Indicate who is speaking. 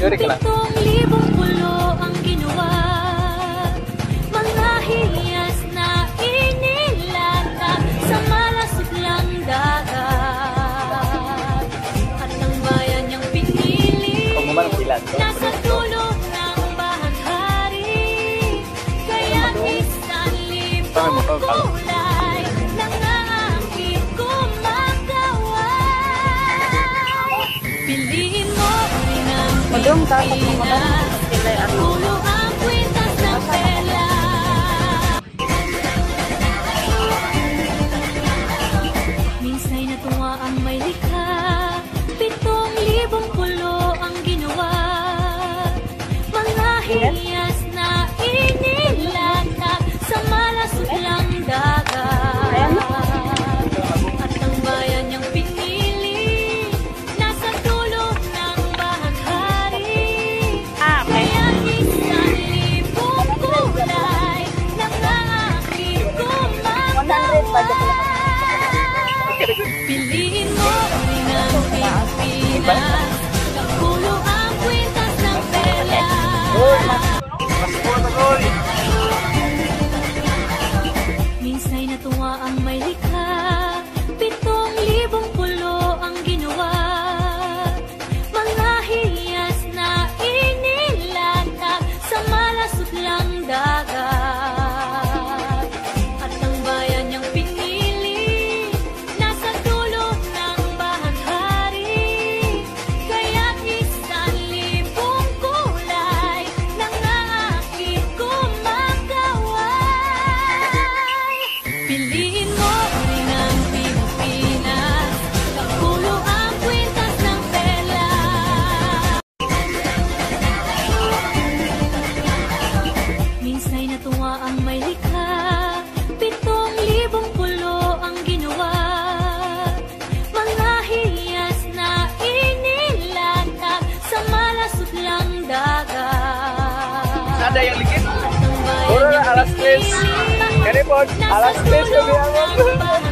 Speaker 1: Yuri ka lang.
Speaker 2: 7,000 pulo ang ginawa. Mga hiyas na inilatag sa malasuklang dagat. At ang bayan niyang pinili nasa dulo ng bahaghari. Kaya 1,000 kulay ng aking kumagawa. Piliin mo rin ang Pilipinas, pulo ang kwintas ng pela. Minsay natuwa ang may likha, 7,000 pulo ang ginawa. Mga hiyas na inilatag sa malasuklang dagat. At ang bayan niyang pinili nasa dulo ng bahaghari. Kaya 1,000 kulay ng aking kumagawa. Piliin mo rin ang Pilipinas, pulo ang kwintas ng pela. Minsay natuwa ang may likha, 7,000 pulo ang ginawa. Mga hiyas na inilatag sa malasuklang dagat. At ang bayan niyang pinili nasa dulo ng bahaghari. Kaya 1,000 kulay ng aking kumagawa. Piliin mo rin ang Pilipinas, pulo ang kwintas ng pela. Minsay natuwa ang may likha, 7,000 pulo ang ginawa. Mga hiyas na inilatag sa malasuklang dagat.
Speaker 1: Ada yang likit?
Speaker 2: At ang bayan
Speaker 1: Ora
Speaker 2: niyang
Speaker 1: alas 3.
Speaker 2: pinili
Speaker 1: Kani po,
Speaker 2: nasa
Speaker 1: alas 3
Speaker 2: dulo
Speaker 1: kami
Speaker 2: ng
Speaker 1: ang